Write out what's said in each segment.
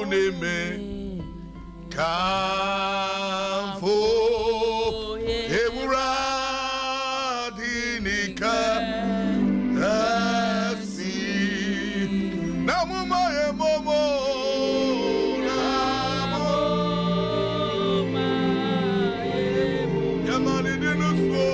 unime kamfo eburadinika asi namuma emomo yamani dinuso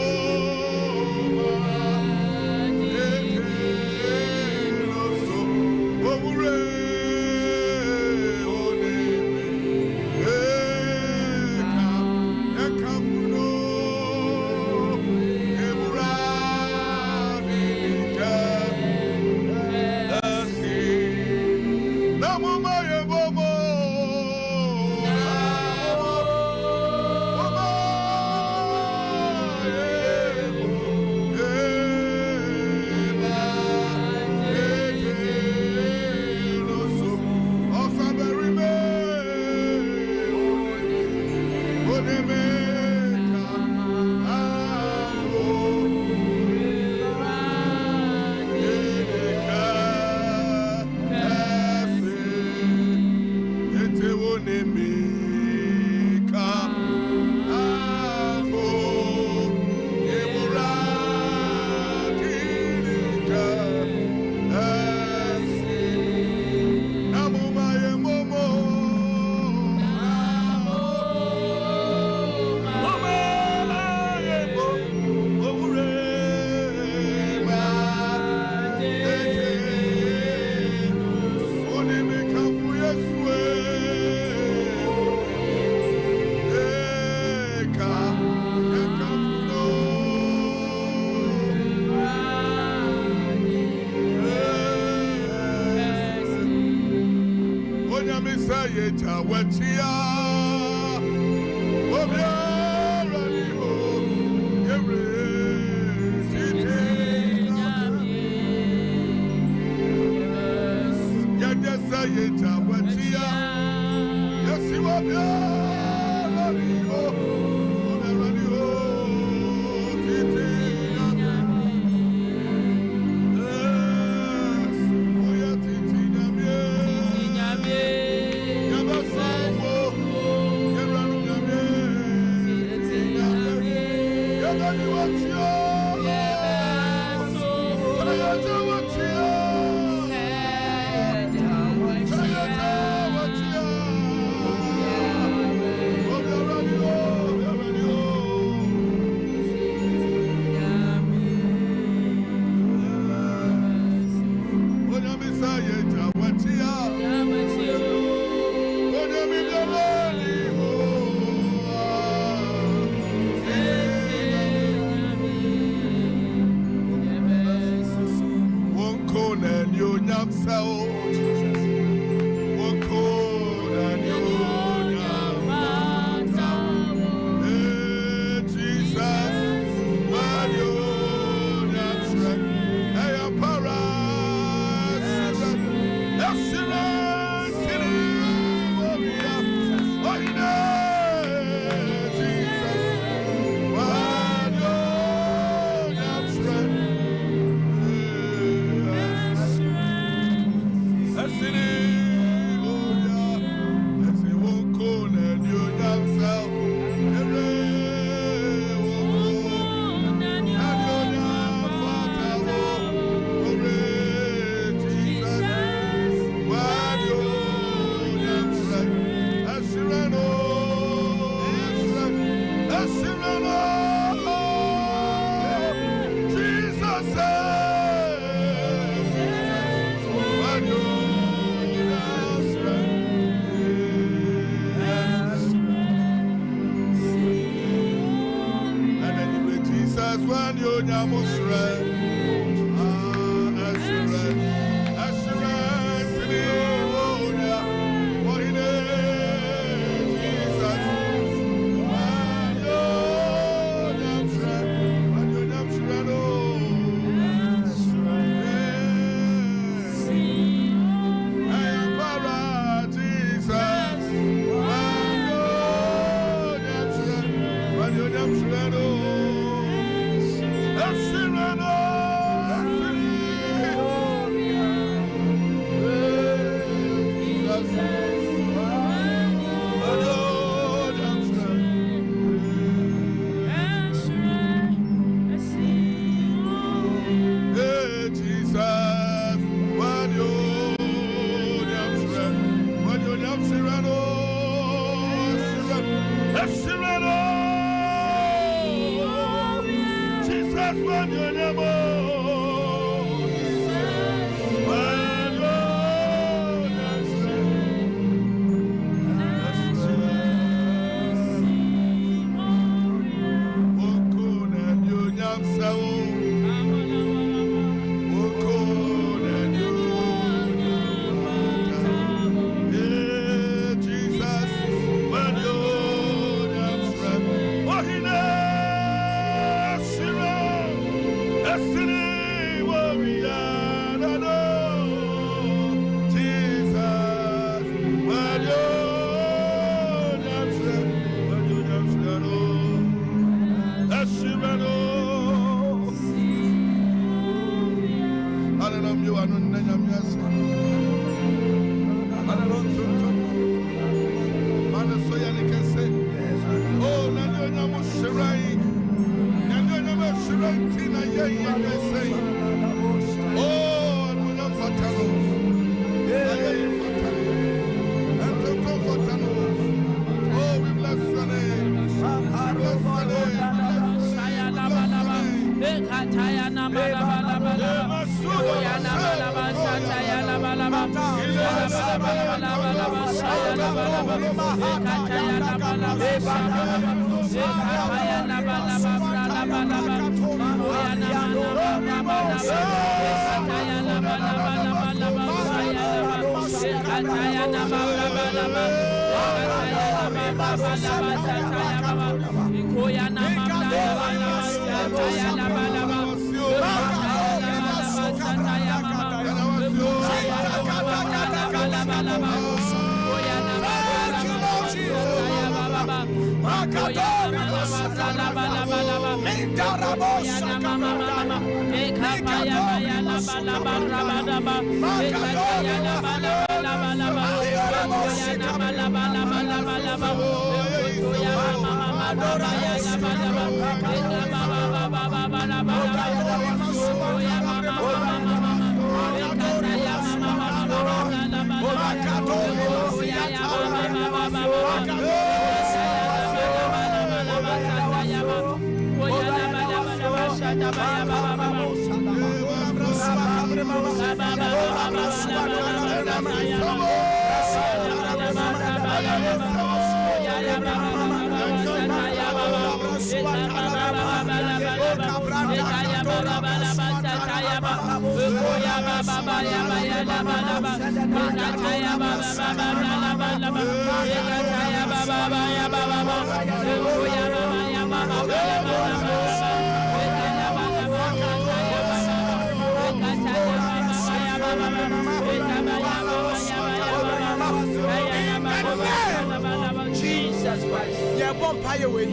Jesus Christ. Yeah, bonfire way.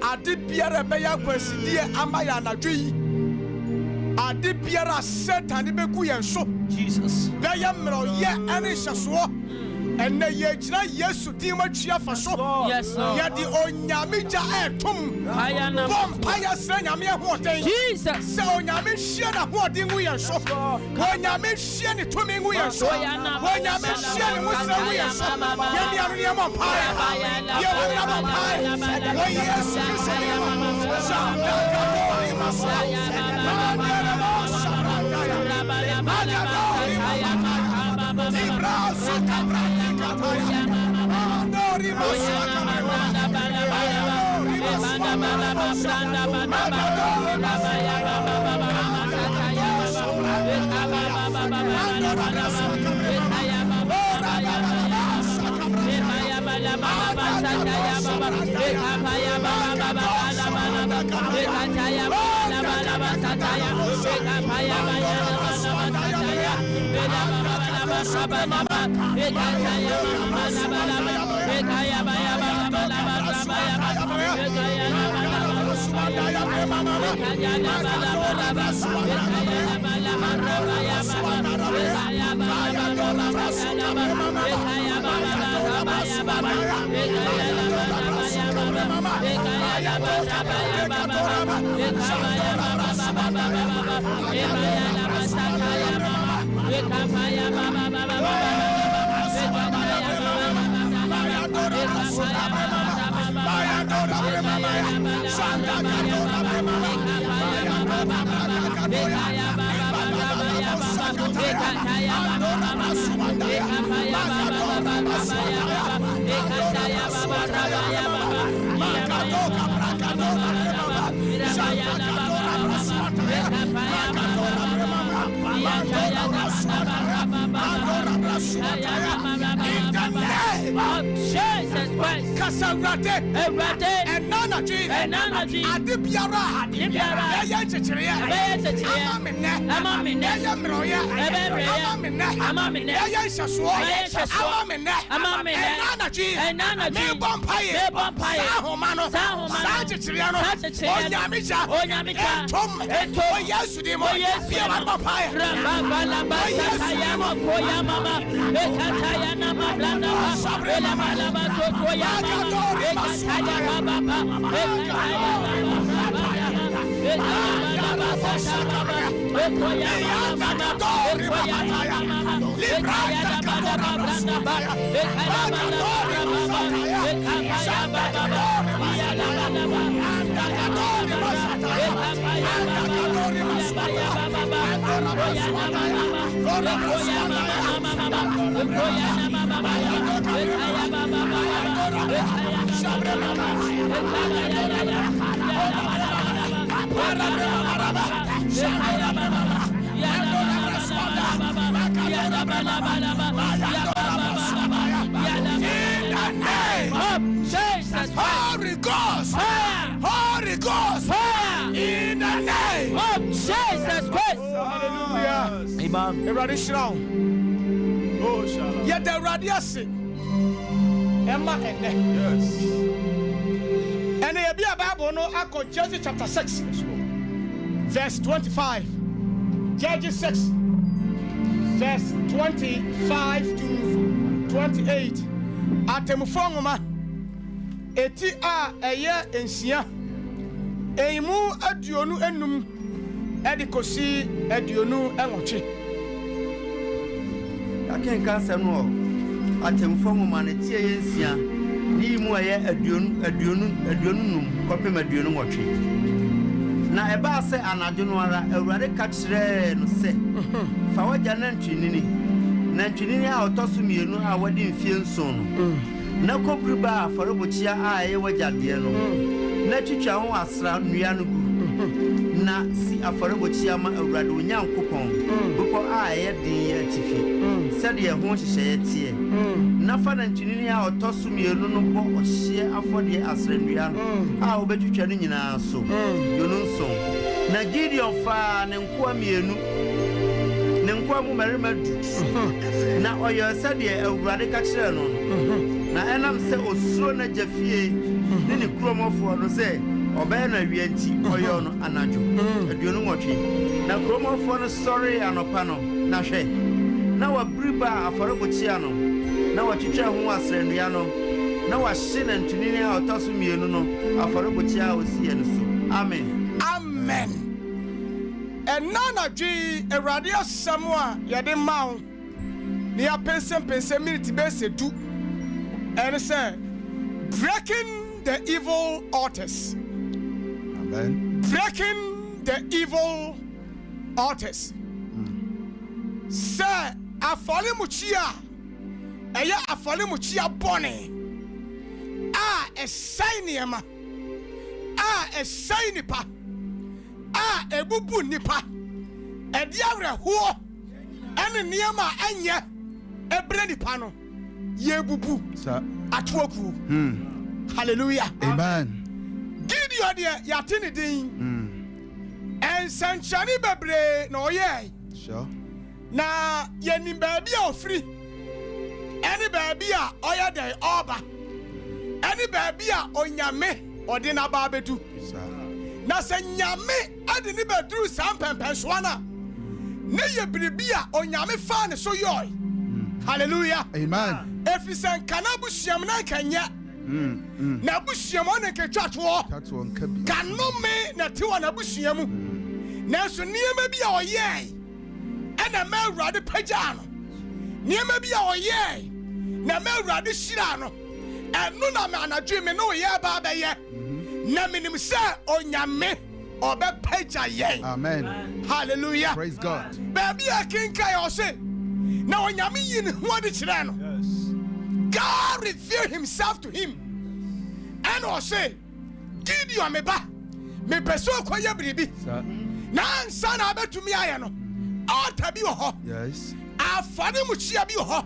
I did Pierre Beya Quesidie Amaya Nadri. I did Pierre Satan Beguyan so. Jesus. Beya Mro, yeah, and it's a swap. And the Yajna, yes, to Tima Chia for so. Yes, yet the Onyamija air tum. Bonfire Senamia water. Jesus. So Yamishana, what in we are so. When Yamishan to me, we are so. When Yamishan was a we are so. Yamia Pie. Yamia Pie. Oh, yes, Holy Ghost, Holy Ghost, in the name of Jesus Christ. Hallelujah. Amen. Eraditional. Oh, shalom. Yet the radiasi. Emma and yes. And there be a Bible no Acco Judges chapter 6, verse 25. Judges 6, verse 25 to 28. Atemufongoma. Eti a eye ensia. Eimu aduonu enum edikosi aduonu enwoche. Aken kasem no atemfongoma ne tie ensia. Ni mu aye aduonu num kopem aduonu nwotwe. Na eba se anadwo no ara awurade ka kire no se fa wagya nantwinini a otoso mienu a wadi mfie nson no na kobriba aforobochia a ye wajade no na twitwa ho asra nnua no gu na si aforobochia ma awurade onyankopon boko a ye din ye tifi sede ye ho hyehyeye tie na fa nantwinini a otoso mienu no bo ohye afode asra nnua no a obetwitwa no nyina so yono nson na Gideon fa ne nkoa mienu ne nkoa mu merima du na oyo sede awurade ka kire no na enam se osuro na jafie ne ne kromofo no se obey na wianti oyo no anajo aduonu nwotwe na kromofo no sorry anopa no na hwe na wabriba aforobochia no na watwitwa ho asrendua no na wahye na ntunini a otoso mienu no aforobochia osie no so amen amen. And nana dwi Awurade asam a yede mawo ne ya pense minute be se du. And say, breaking the evil altars. Amen. Breaking the evil altars. Say, afole muchia. Eya afole muchia bone. A esai niema. A esai nipa. A ebubu nipa. Edi awre huo. Ene niema enye. Ebre nipa no. Yebubu atwoku. Hallelujah. Amen. Gideon de yatini din. En sanchani bebre no ye. Sure. Na yenim baabi a ofri. Any baabi a oya dey oba. Any baabi a onyame ode na ba bedu. Na se nyame ade ni bedru sampempenso na. Ne ye biribi a onyame fa ne so yoy. Hallelujah. Amen. Efisen kanabusiam na kanya. Na busiam on ke twatwo. Kanome na tiwa na busiam. Na so niema bi a oye. Ena ma awurade pagya no. Niema bi a oye. Na ma awurade shira no. Enu na ma anadwe me no ye ba ba ye. Na minim se onyame obe pagya ye. Amen. Hallelujah. Praise God. Baby akinka yo se. Na onyame yin ho de kire no. God revealed himself to him. And also, Gideon me ba. Me peso koye bribi. Na ansa na abetumi aye no. Altar bi ho. Yes. Afane mu chia bi ho.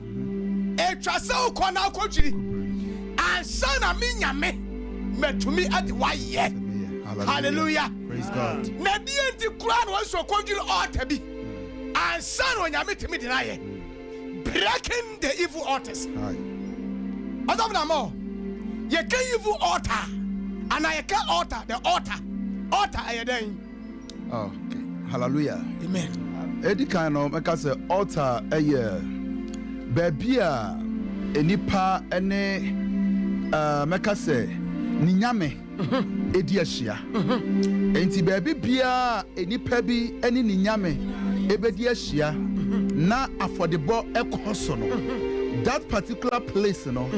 Etwase ukona akodwiri. Ansa na me nyame metumi ade waye. Hallelujah. Praise God. Na die nti kura no so kodwiri altar bi. Ansa na onyame timi dinaye. Breaking the evil altars. You can evil altar. And I can altar, the altar. Altar I then. Oh, okay. Hallelujah. Amen. Edi kind of make us altar a year. Baby enipa ene make us ninyame edi ahyia. Enti baby bia enipa bi ene ninyame ebedi ahyia na afodebo ekoso no. That particular place no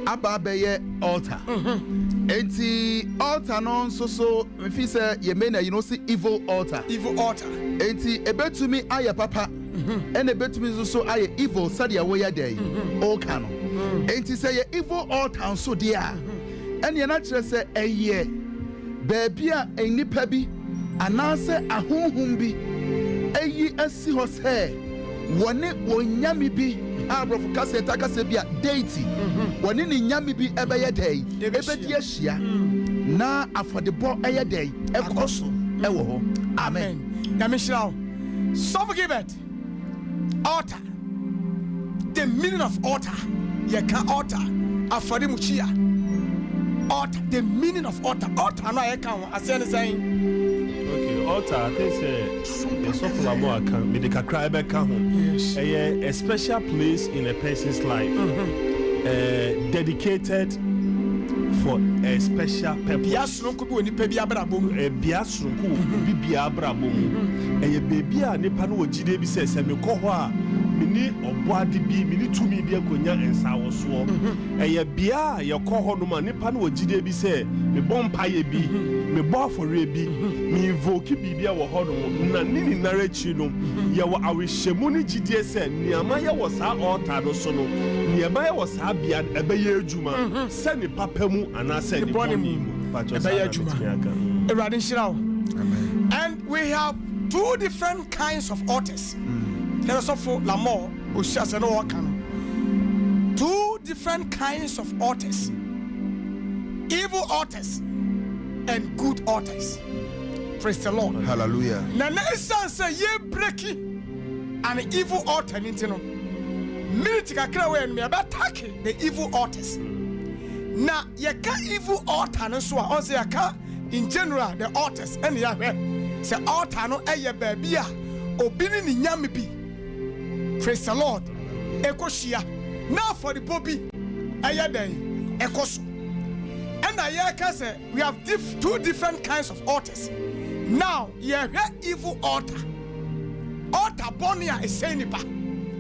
ababeye altar. Enti altar no so if you say you mean you know see evil altar. Evil altar. Enti ebetumi aye papa ɛna ebetumi so ayɛ evil sɛdeɛ wɔyɛ dɛ ɔka no enti sɛ yɛ evil altar nso deɛ a ɛne na kyerɛ sɛ ɛyɛ baabi a nnipa bi anaasɛ ahonhom bi ayi asi hɔ sɛ wɔne wɔnyame bi aborɔfo kasa bi a deity wɔne ne nyame bi ɛbɛyɛ dɛ ɛbɛdi ahyia na afɔdebɔ ɛyɛ dɛ ɛkɔ so ɛwɔ hɔ amen. Nyamishraw, so forgive it. Altar. The meaning of altar. Yeka altar. Afori muchia. Altar. The meaning of altar. Altar no yeka. I say saying. Okay, altar. I think the software more account. Me the kakra ebe ka ho. Yes. A special place in a person's life. Dedicated for a special purpose. Biasrunku bi oni pe bi abrabom. Biasrunku bi abrabom. Eye baby a nipa no ogide bi se me kɔ hɔ a me ni ɔboade bi me ni tumi bi akonya ensa wo so. Eye bia ye kɔ hɔ no ma nipa no ogide bi se me bɔ mpaye bi me bɔ afɔre bi me invoke bibia wɔ hɔ no na nini narrachi no ye wɔ awehwɛmu ni gidie se niama ye wɔ saa altar no so no niama ye wɔ saa bia ɛbɛyɛ adwuma se ni papa mu anase ni bɔne mu ɛbɛyɛ adwuma. Ewurade nhyira wo. And we have two different kinds of altars. There is also Lamor, two different kinds of altars. Evil altars and good altars. Praise the Lord. Hallelujah. Now, next say ye breaking an evil altar. Minute kakra we me attack the evil altars. Now, ye can evil altar no so on say aka in general the altars and ya say altar no eye baby a obini ni nyame bi. Praise the Lord. Ekoshia. Now for the bobby eye den ekoso. And I can say we have two different kinds of altars. Now, ye evil altar. Altar bonia is saying nipa.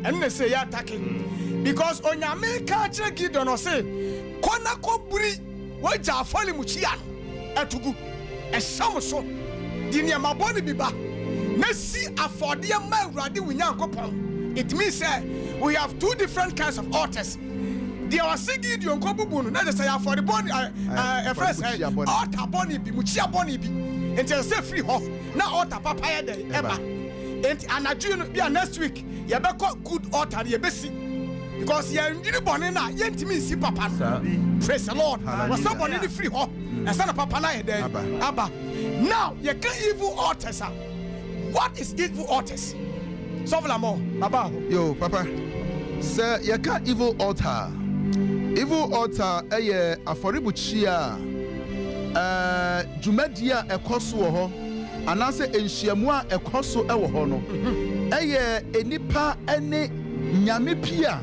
And they say ya attacking. Because on your main culture Gideon or say Kona ko buri waja afali muchia etugu esamoso dini amaboni biba na si afode ma awurade wunyankopon. It means we have two different kinds of altars. They are singing Gideon ko bubu no na say afode boni first altar boni bi muchia boni bi enti say free ho na altar papa ya dey eba enti anadwu no bia next week ye be good altar ye be si. Because you are in the bonnet now, you intimate see papa. Praise the Lord. Was somebody the free ho? And son of papa na there. Abba. Now you can evil altars. What is evil altars? Sovlamo, Baba. Yo, Papa. Sir, you can evil altar. Evil altar, aforibuchia. Jumedia ekoso ho. Anase enhyiamua ekoso ewo ho no. Enipa ene nyame pia.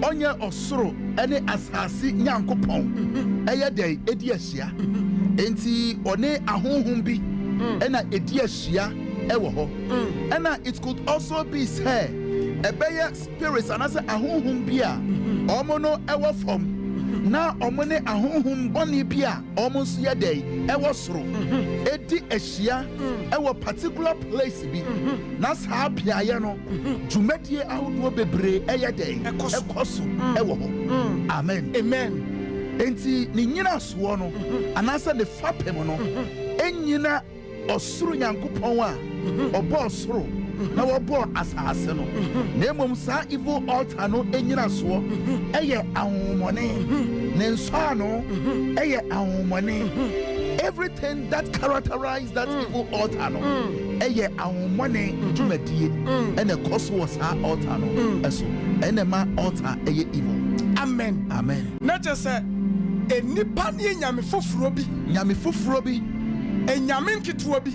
Onye osoro ene asase nyankopon eye dey edi ahia enti one ahonhom bi ena edi ahia ewo ho ena it could also be say ebeye spirits anase ahonhom bi a omo no ewo fom na omo ne ahonhom boni bi a omo so ye dey ewo soro edi ahia ewo particular place bi na saa piaye no dwumadie ahodo bebre eye dey ekoso ewo ho amen enti ni nyina so no anasa ne fapem no enyina osoro nyankopon a obo osoro na wobo asase no na emom saa evil altar no enyina so eye ahomone ne nso ano eye ahomone. Everything that characterized that evil altar no eye ahomone dwumadie ene koso was our altar no eso ene ma altar eye evil. Amen. Not just say enipa ne nyame foforo bi enyame nketewa bi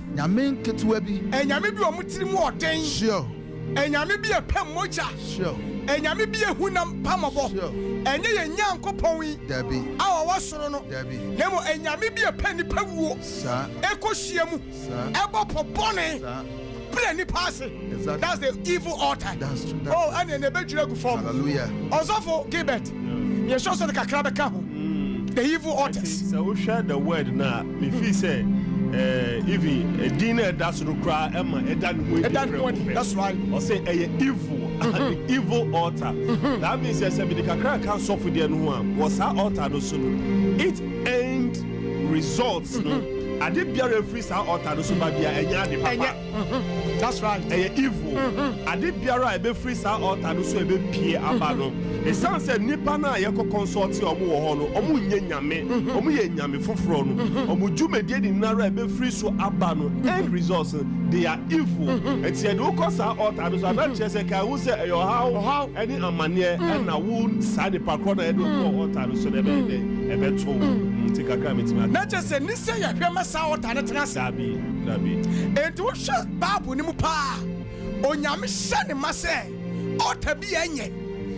enyame bi omutiri mu oden sure enyame bi epem moja sure enyame bi ehunam pamobo enye ye nyankopon yi dabi awo wasoro no dabi nemo enyame bi epani pawuo sa ekohia mu ebo popone bre ni pass. That's the evil altar. That's true. Oh, and then ebedwira gu form. Hallelujah. Osofo Gilbert ye show so the kakra be ka ho the evil altars. So we share the word now. Me feel say even a dinner that's no cry Emma that's right or say evil an evil altar that means yes the kakra can suffer the no was our altar no so it end results no I did be a free sound altar no so bia enya de papa that's right evil I did be a free sound altar no so e be pie aba no it sounds said nipa na ye ko consult omo wo ho no omo nye nyame foforo no omo djumedie di nara e be free so aba no end results they are evil and said who cause our altar no so na chese ka who say your how any amane na wo sa de pakro na e do altar no so de be to take a crime it na chese ni say ya hwe masa altar na tena dabi enti wo hwe babu ni mu pa onyame hye ne mase altar bi enye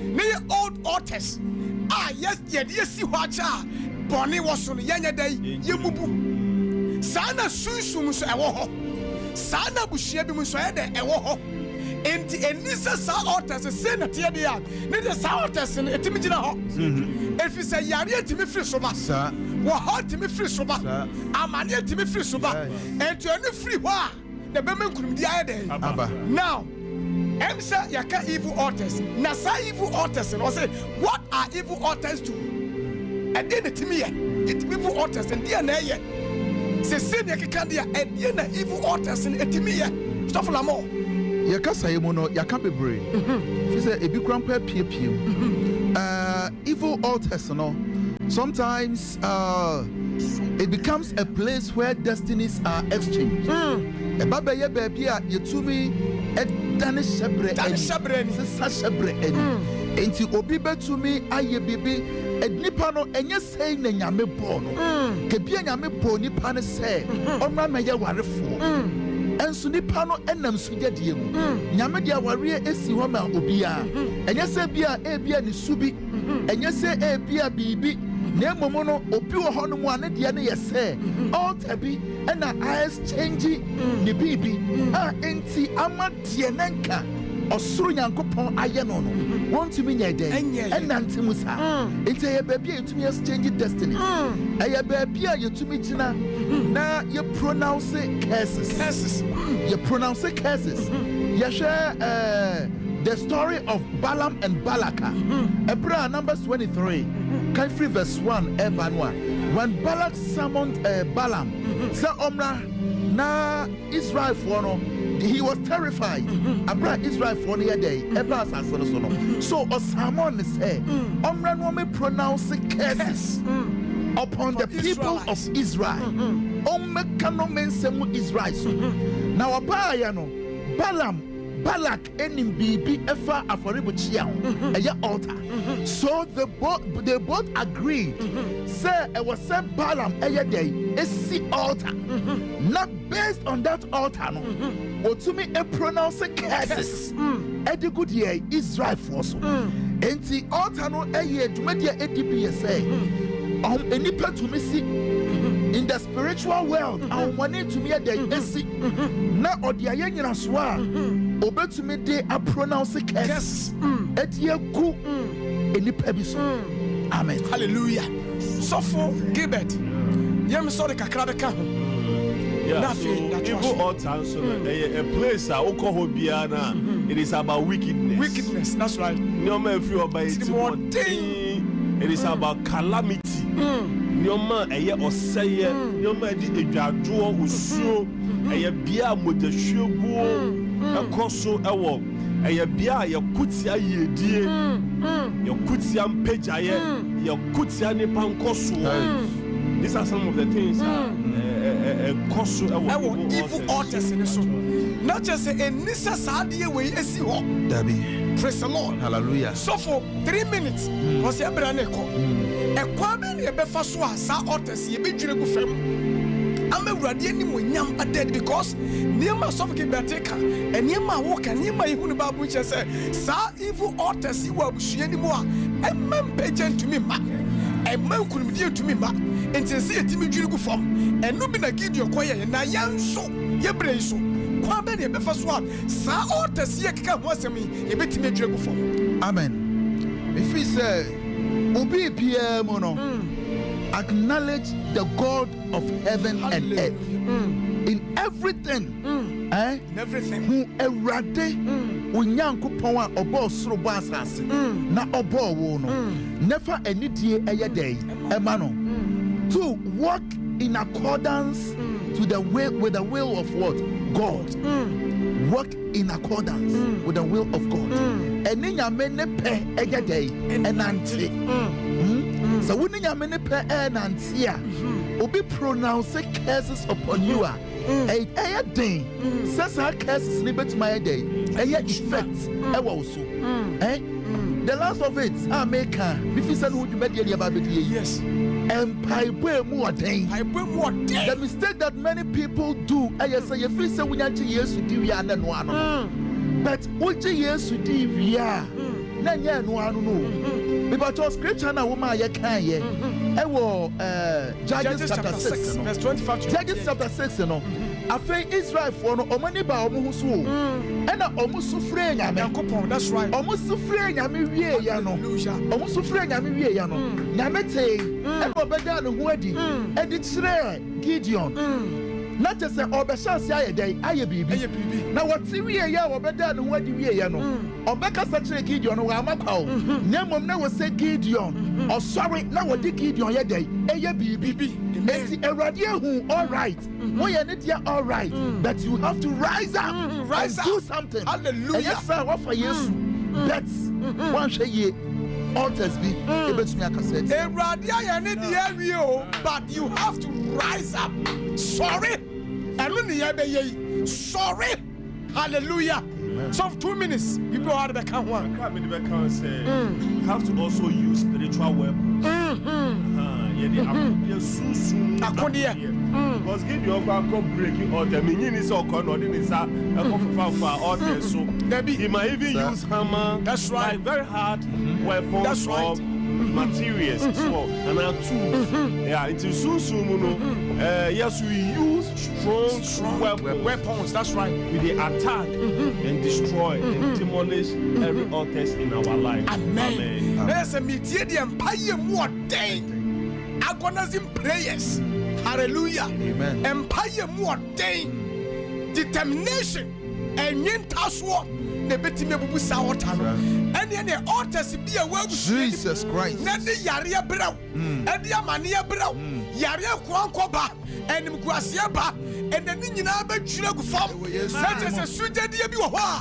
ne old altars yes si ho acha boni wo so no yenye dai yemubu sana sunsum so ewo ho sana buhia bi mu so ye de ewo ho enti enisa sa altars se na tie dia ne de sa altars ne etimi gina ho efi se yare etimi firi so ba wo ho etimi firi so ba amane etimi firi so ba enti enu firi ho a de be menkunum dia ye de now Emsa yaka evil altars. Nasa evil altars. And I say, what are evil altars do? And then it me it evil altars and dear nay. Say sin yakandia and dear evil altars and etimia. Stop for more. Yakasa yemono yakabe brain. She said a big grandpa pew. Evil altars, no. Sometimes it becomes a place where destinies are exchanged. A baba ye baby yetumi dane shebre ni sesa shebre eni enti obi betumi aye bibi nipa no enye sei na nyame bo no ke bia nyame bo nipa ne se onra meye warefo enso nipa no enam sugedie mu nyame dia ware esi ho ma obi a enye se bia ebia ni subi enye se ebia bibi na momo no obi wo ho no mu ane dia ne yese altar bi na exchange ni bibi enti amadie nenka osuru nyankopon aye no no want to be nya den enante musa enti ye baby yetumi exchange destiny ye baby yetumi gina na ye pronounce curses ye pronounce curses ye share the story of Balaam and Balaka. Hebrew Numbers 23, Kafri verse 1, Ebanwa. When Balak summoned Balaam, said Omra na Israel for no, he was terrified. Abra Israel for the day, Ebra Sasono. So Osamon say, Omra no me pronounce curses upon the people of Israel. Ome kano mensemu Israel. Now Abayano, Balaam Balak enim bibi efa aforibo chia eye altar. So they both agreed. Say it was said Balaam eye day esi altar. Not based on that altar no. Otumi e pronounce curses. Edi good year Israel force. Enti altar no eye dwumadia edibi say. Enipa to me see in the spiritual world and wanting to me a day esi na odiaye nyina so a obetumi de a pronounce curse etie ku enipa bi so amen hallelujah so for Gilbert yem so de kakra be ka ho evil altar so a place a alcohol biana it is about wickedness that's right no man free about it is about calamity Nyoma eye oseye nyoma di edwadwo osuo eye bia modahweguo ekoso ewo eye bia ye kutia yedie ye kutia mpejaye ye kutia ne pankoso these are some of the things ekoso ewo evil altars in so not just enisa saade we esi ho dabi praise the Lord hallelujah so for 3 minutes because ebra na eko ekwa be be fa so asa altars ye be dwire gu fam amawurade ani monyam dead because niema so ke beteka eniema wo ka niema ihunu babu che say sa evil altars yi wa busua ni mu a emam pageant to me ma emam kunumdie to me ma entese yetimi dwire gu fam enu bi na gideon koye na yanso ye brei so kwa be be fa so sa altars ye keka ho asem ye betimi dwire gu fam amen if we say obi bia mo no acknowledge the God of heaven and earth in everything. In everything. Who erade Unyankopon a obo soro bo asase na obo wo no. Never anidie eye day ema no. To walk in accordance to the will with the will of what? God. Work in accordance with the will of God. Eni nyame ne pe eye day enante. So when nyame ne pe enante a obi pronounce curses upon you a eye day says our curses ni betuma day eye effect e wo so. The last of it America if you say no be dey about be yes. The mistake that many people do, I say, if you say we are years to do, but what years to do, we are no. Because scripture now, woman, you can't ye. Judges chapter 6, verse 25. Judges chapter 6, I think Israel for no money by almost so, and almost so free. That's right. Almost so free. Yano, almost so free. Yano, Yamete, and Obedan Wedi, and it's rare Gideon. Not just say Obesha day, I be. Now what see we are Obedan Wedi Yano, Obeka such Gideon, or Amako, Nemo never say Gideon, or sorry, now what did Gideon your day, a baby. A radio who all right. We are not all right, but you have to rise up and do something. Hallelujah. Yes, sir. What for you? That's one share altars be able to make a sense. A radio you need the area, but you have to rise up. Sorry, I don't need sorry. Hallelujah. So 2 minutes, people are the count one. You have to also use spiritual weapons. Because give your come breaking order, meaning is all corner, is a order. So he might even use hammer. That's right. Like very hard weapons. That's right. Materials as well, and our tools. Yeah, it is soon. Yes, we use strong weapons. That's right. With the attack and destroy and demolish every altar in our life. Amen. There's a media empire more thing. Agonizing prayers. Hallelujah. Amen. Empire more thing. Determination and yen taswa. Nebetime bubu sawotano. And then the altars be a word Jesus Christ. Nende yaria brow. Edia mania brow. Yaria kwankoba. And Mguasiaba. And the Nina Bechugu farm. That is a sweet idea.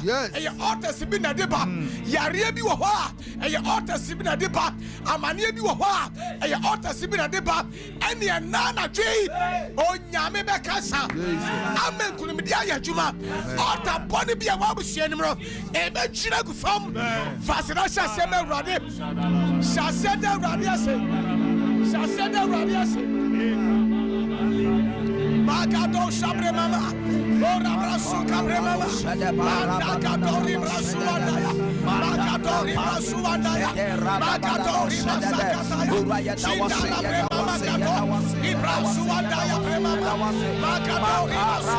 Yes. And your altars be na deba. Yaria be wa. And your altars be na deba. Amania be wa. And your altars be na deba. And your nana tree. Oh, Yame Bekasa. Amen. Kumidia Juma. Altar body be a wabu shenimo. Ebe Chiragu farm. Fascination Seme Radi. Shaseda Radiase. Shaseda Radiase. Magado Sabre Mama, Ora Brasu Cabre Mama, Magatori Brasu Andaya, Magatori Brasu Andaya, Magatori Brasakataya, Shindala Mama Gato, Ibrasu Andaya Premama, Magatori Brasu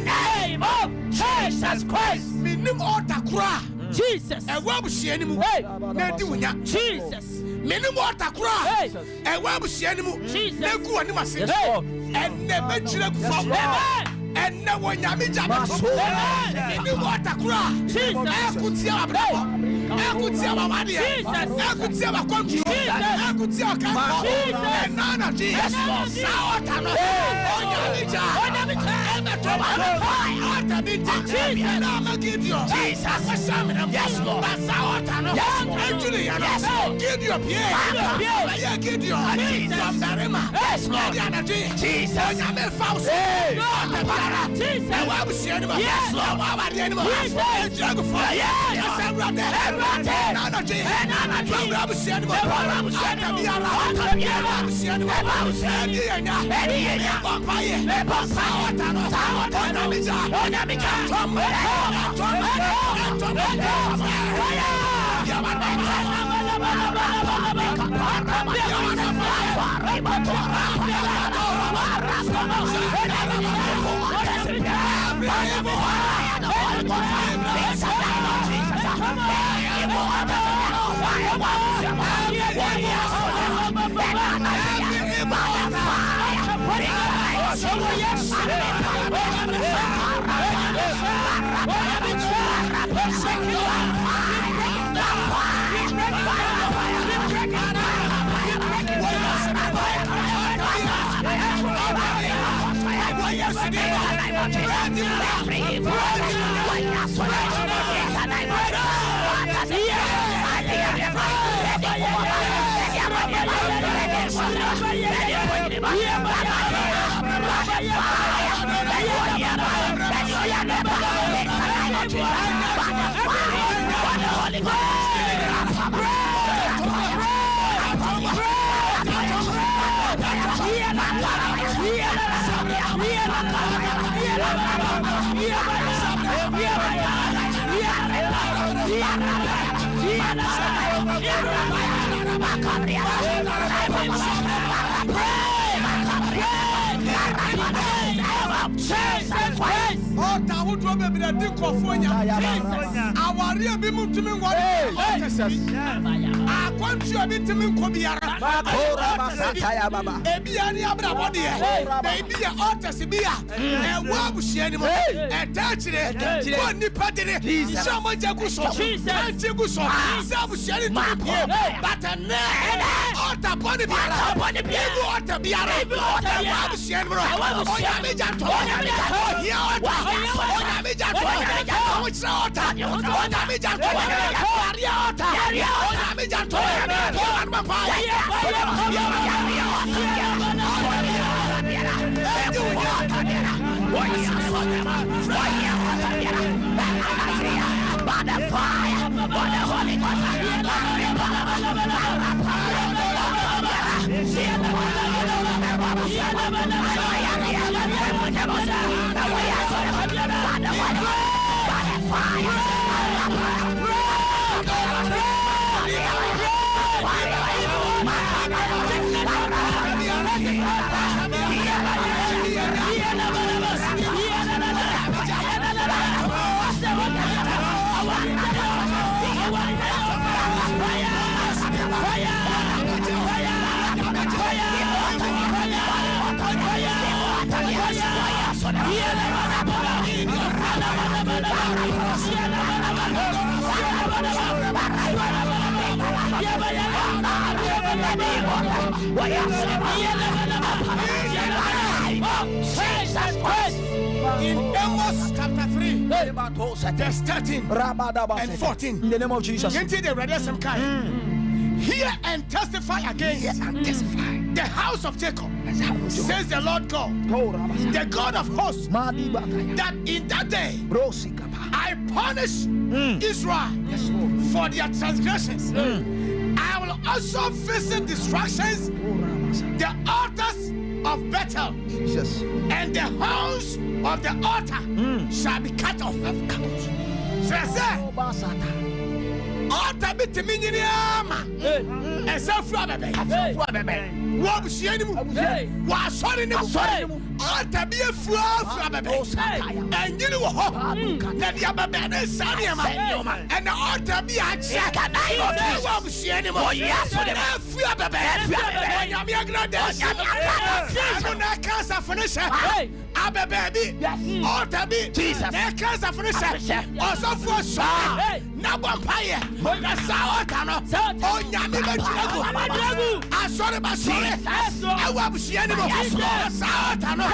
Name of Jesus Christ. Minim altar kura. Jesus. Ewa bushie ni mu. Na di wunya. Jesus. Minim altar kura. Ewa bushie ni mu. Na gu ani mase. Enne be jire gu fam. Enne wonya mi jabe. Minim altar kura. Jesus. Ekutia abrabo. Ekutia mamadi. Jesus. Ekutia bakontu. Ekutia kanko. Enana Jesus. Sawata no. Onya mi ja. Jesus. Yes, Lord. Yes, Lord. Give your yes, Lord. Jesus. Yes, In Amos chapter 3, verse 13 and 14. In the name of Jesus. Hear and testify against the house of Jacob, says the Lord God, the God of hosts, that in that day I punish Israel for their transgressions. I will will also visit destructions, the altars of Bethel, Jesus. and the house of the altar shall be cut off. So I say, altar be to me, and so for what was she anymore? Was sorry, altar be a floor and you know that you have a better son, and the altar be a check. What was she anymore? Yes, I can't finish Abba baby, altar be Jesus. I can't finish also for sorry. Now vampire, sour tano, oh Yami, I saw the sorry. I was the animal. Sour tano,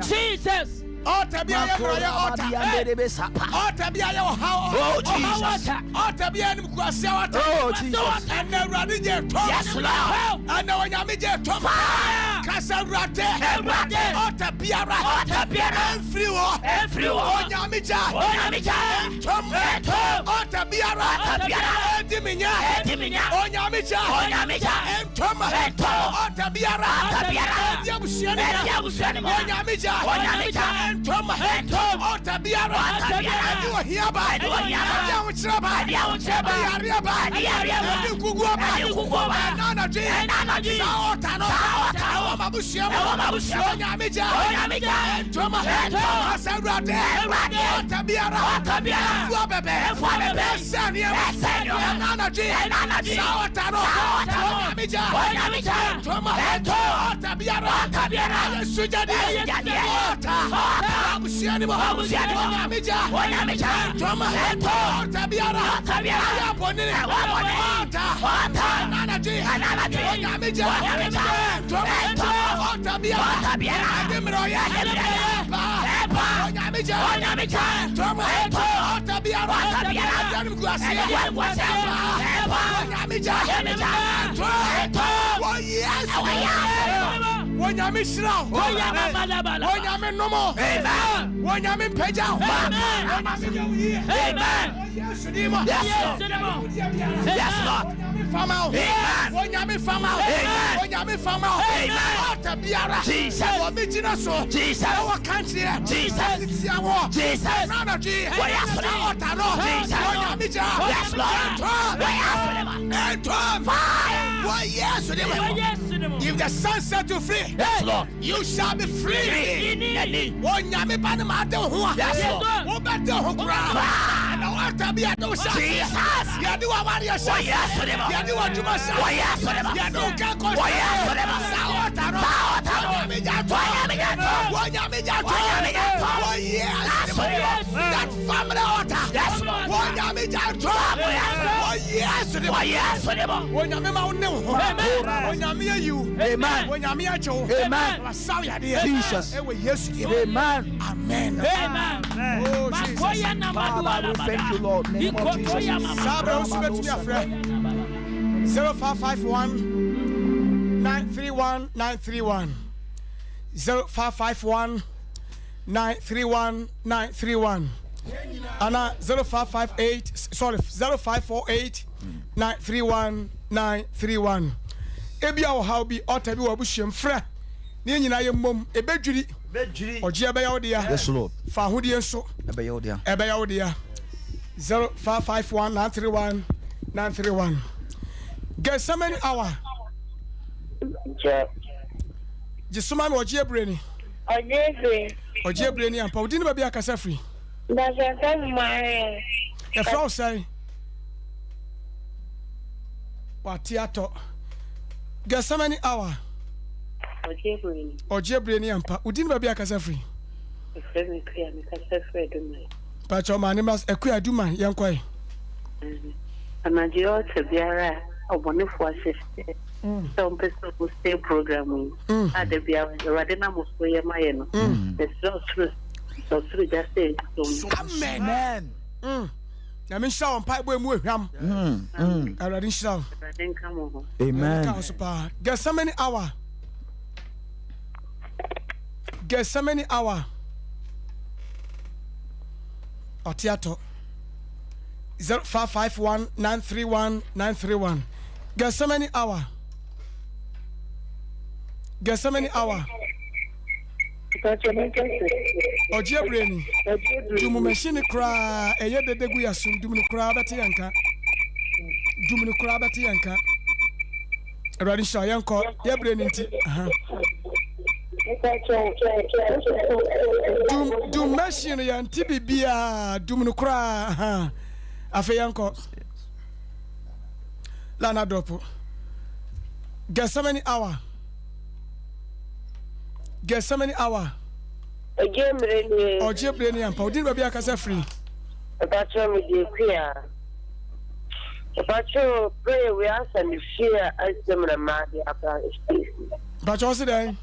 Jesus. Altar be a altar. Altar be a house. Oh Jesus. Altar be a Mukwasa. Oh Jesus. And the Radija Tom. Yes, Lord. And the Wanyamija Tom. Casarate. Altar be a altar be a free war. Wanyamija. Tom. Altar be a Diminya. Wanyamija. And Tom. Altar be a Wanyamija. Tom, altar biara, and you are hereby. When you're Mishra, when you're Nomo, when you're Pejao, amen. Yes, Lord. When you're Fama, when you're Fama, Jesus, Jesus, our country, Jesus, Jesus, if the sun set you free, yes, Lord, you shall be free. Yes, Lord. Onyame janto. Yes. Onyame ma wone ho. Onyame ayu. Amen. Onyame acho. Amen. Wasaw yade. Jesus. Ewe Yesu di. Amen. Amen. Amen. Oh Jesus. Father, we thank you, Lord. Name of Jesus. Sabra usubet mi afre. 0551 931 931 0551 931 931 Anna 0548 931 931 Ebia wo how be otabi wo buhiem fra ne nyina ye mom ebedwiri oje ebe ya wo dia. Yes, Lord. Fa hodie nso Ebe ya wo dia 0551 931 931 Get so many hour. Just so many oje breni. Oje breni ampa. Odi ni ba bia kasa free. That's my. E fra say. What theater? Get so many hour. Oje breni ampa. Odi ni ba bia kasa free. Pacho mani mas ekua duma yankoi. Amadio Tabiara, a wonderful assistant. Some people who stay programming. At the Biara, the Radina Muscoya Mayeno. The so through just say, Amen. I mean, show and pipe with him. I already show. Amen. Get so many hour. Get so many hour. Or theater. 0551 931 931. Get so many hour. Get so many hour. Oje breni. Dumu machine kra eye dedegu yasum dumu kra beti yanka. Dumu kra beti yanka. Eradi sha yanko ye breni nti. Dum machine yanti bibia dumu kra afe yanko. Lana dopo. Get so many hour. Get so many hour. Again, Oje breni ampa. Odi ba bia kasa free. Pacho me de queer. Pacho pray we ask and fear as them na madi after space. Pacho se dai.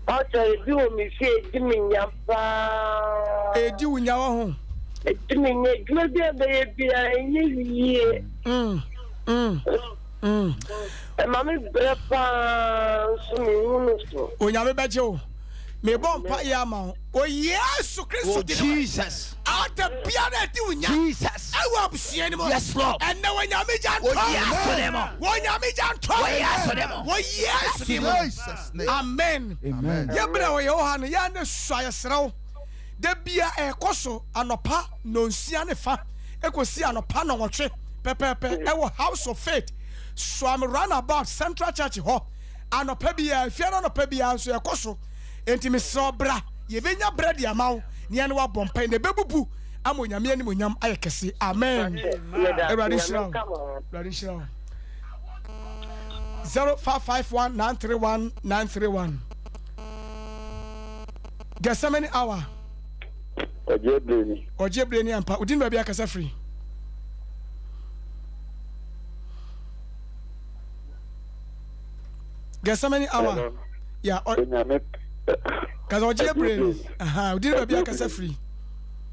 Pacho do me fear diminya pa. Edi unya wa ho. Diminya dua be bia enye. Mami brepa so Onyame beje o. Me bompa ya ma o Yesu Kristo di. Jesus. Out the piano di unya. Jesus. Ewa busie ni mo. Yes, Lord. And now Onyame janto. Onyame janto. Yesu di mo. Jesus name. Amen. Amen. Ya bra wo Yohana ya ne swa yesrew. De bia ekoso anopa no nsia ne fa. Ekosi anopa no wotwe. Pepepe ewo house of faith. So I'm run about Central Church ho. Anopa bia fiana anopa bia so ekoso. Enti me sobra. Ye benya bread ya mawo. Ni ane wa bompa ne bebubu. Amonyame ani monyam ayekese. Amen. Everybody shout. 0551 931 931. Get so many hour. Oje breni ampa. Udin ba bia kasa free. Get so many hour. Yeah. Cause oje breni. Aha. Udin ba bia kasa free.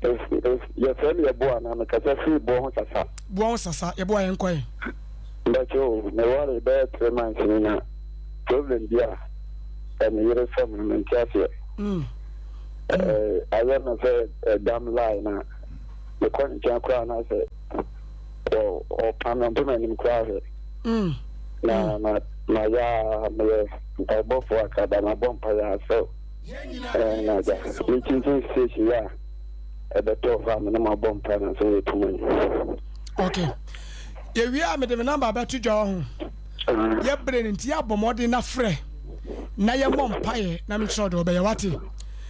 Your friend, your boy, and I'm a free born Sasa. Bon Sasa, your boy, and quay. But you, no worry about 3 months in a problem, dear, and you're from and Cassia. I don't know, a damn lie now. The current crown, I said, or Panampuman in crowd. Now, my both work at my bumper, so. And I just reaching to station, yeah. At the top of my bumper and so to me. Okay. If we are with the number about you, John, your brain into your bomb na fre. Na your mom pie, na me sure to obey what.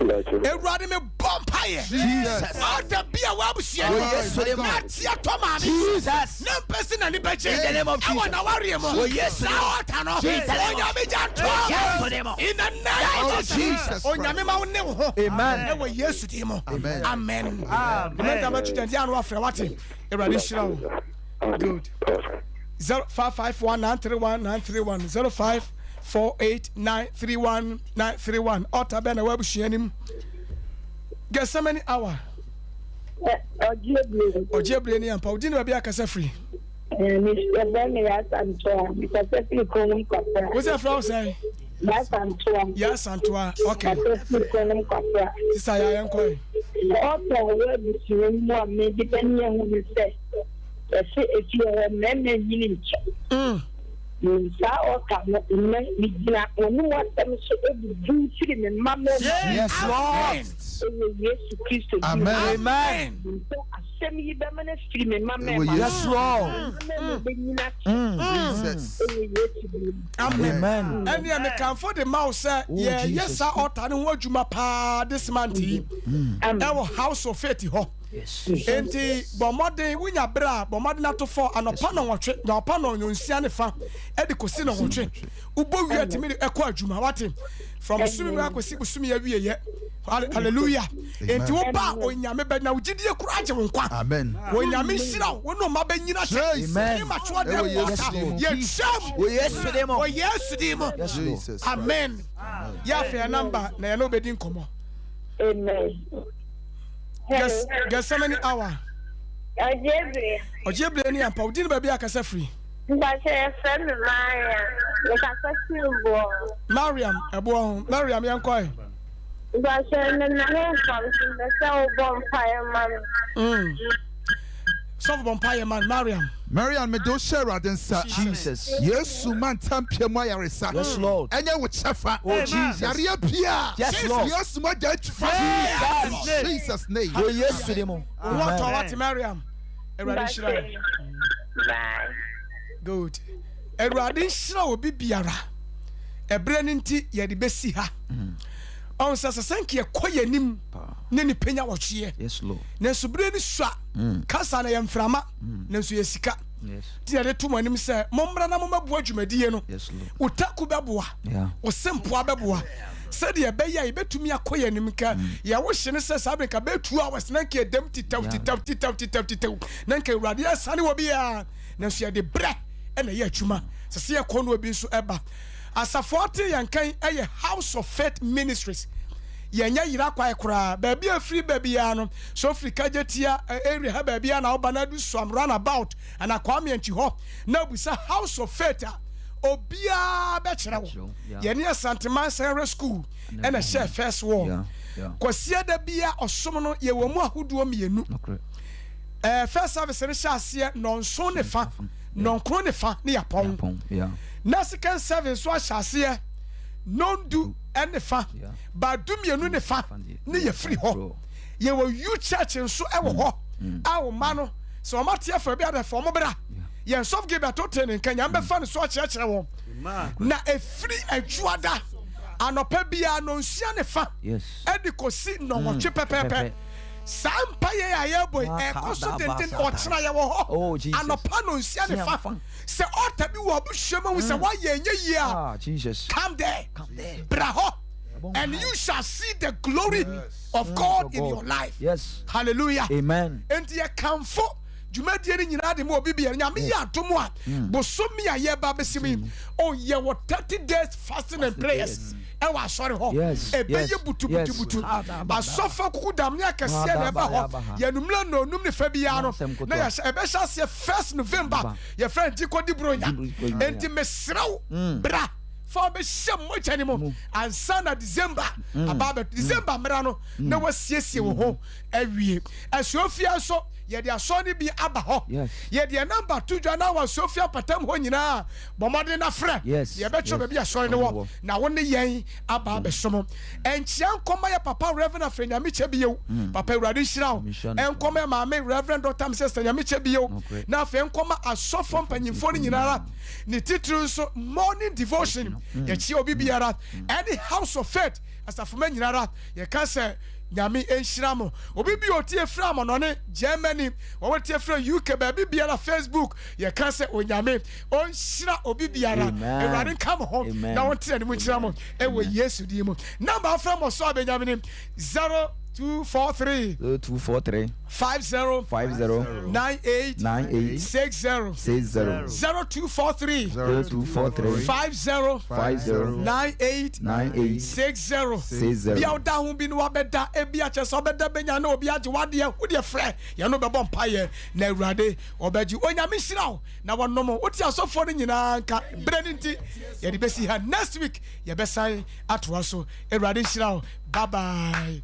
Ewurade me bompaye. Jesus. Order be a wabusia. Yes, Natia Toma. Jesus. No person and the beche. In the name of Jesus. I want to worry more. Oh, yes. In the name of Jesus. Onyamema wone ho. Amen. Ewo Yesu dimo. Amen. Amen. Remember what you did anu afre wate. Ewurade shira wo. Good. 0551931931 0548931931 Ota bena webu shianim. Get so many hour. Ojebre ni ampa. Udi na bia kasa free. What's your flower say? Yes, Antoine. Okay. Sister ya yanko. Ota webu shianim me depending on who you say. If you are a man, you Yes, Lord. Amen. Amen. Yes, Lord. Jesus. Amen. And you can for the mouse, yeah, yes, I ought to know what you pa this month. Our house of faith. Yes. Enti bomode winya bra bomode na to for anopa no wotwe na opa no nyonsia ne fa e de kosi no wotwe ubo wi atimi ekọ adwuma wate from sumi ma kosi busumi ya wie ye hallelujah enti wo ba onyame be na ugidie kura age wo nkwa Amen. onyame hira wo no ma banyina Amen. ma cho de ye sham Oh, yes, demo. oh yes demo Jesus. amen ya fa number na ye no be din komo Amen. Get so many hour. Ojebre ni ampa udi ni baby akasa free. Mariam ebo Mariam yankoi. So vampire man Mariam me do share adensa. Jesus. Yesu man tampia mo yaresa. Yes, Lord. Enye wo chefa. Oh, Jesus. Yare pia. Yes, Lord. Yesu mo ja tfa. Jesus name. Oh, yes, demo. What Mariam? Eradi shira. Good. Eradi shira obi biara. Ebre nti ye de besi ha. On sasa sanki ekoye nim ne ni penya wohwe. Yes, Lord. Na subre ni swa. Kasa na yemframa. Na so yesika. Yes. Ti ya de to manim se mommra na mommabu adwumadie no. Yes, Lord. Utaku beboa. Yeah. O sempo beboa. Said ye be ya betumi akoye nim ka ya wo hye ne se sabe ka be 2 hours na nke dem titaw na nke urade asane wo bia na so ye de bre e na ye atwuma sese ye kono obi so eba asafote yankan eye House of Faith Ministries yenya yira kwa ekura baby afri baby ya no so Africa jetia area ha baby ya na oba na du swam run about ana kwame anchi ho na busa House of Faith obia be kire wo ye ne Santeman Secondary School and a share first war kwasia da bia osom no ye wo mu ahodo mienu first service ne hyase nonso ne fa nonkro ne fa ne yapon na second service so hyase nondu ene fa ba du mienu ne fa ne ye free ho ye wo youth church nso e wo ho awo ma no so ma tie fa bia da fa mo bra yen soft give a total in Kenya be fa ne so akyerekere won na e free adwuada anopa bia no nsia ne fa edikosi no wotwe pepepe SOMPA ye ayeboy e koso denten ochira ye wo ho anopa no nsia ne fa se otabi wo bu hwema wu se wa ye nye yia Jesus. Come there braho and you shall see the glory of God in your life. Yes. Hallelujah. Amen. And ye come for Jumadie ni nyina de mo bibia nyame ya atomo a bosomi aye ba besimi oh ye what 30 days fasting and prayers e wa sorry ho e be ye butu ba sofa kuku dam ne akase na ba ho ye numla no num ne fa bia no na ya e be sha se 1st November ye friend Jikodi Bronya enti mesraw bra for be sham mo chani mo ansa na December ababa December mra no na wasiesie wo ho awie asuofia so ye dia so ni bi aba ho ye dia number 2 jana wa Sofia patam ho nyina bomode na frɛ ye be cho be asori ne wo na wo ne yen aba be somo enchia nkoma ya papa Reverend Afrenya Miche biyew papa Urade Shiraw enkoma ma me Reverend Dr. Mrs. Miche biyew na afa nkoma asofo mpanyimfo ne nyinara ne titru so morning devotion ye chi obi biara any house of faith asafoma nyinara ye ka say nyame enhyira mo obi bi otie fra mo no ne Germany o wotie fra UK ba bi biara Facebook ye ka say onyame onhyira obi biara eware come home na won tire ne mo hyira mo e wo Yesu di mo number fra mo so abenyame 0243 50 98 60 0243 50 98 60 bia oda hu bi no wabeda e bia che so beda benya na obi age wade wo de frɛ ye no bɛbɔ mpaye na awurade obaji onyame hyira na wonom oti asofo no nyina nka brɛ nti ye de besi ha next week ye besan atoa so awurade hyira bye bye.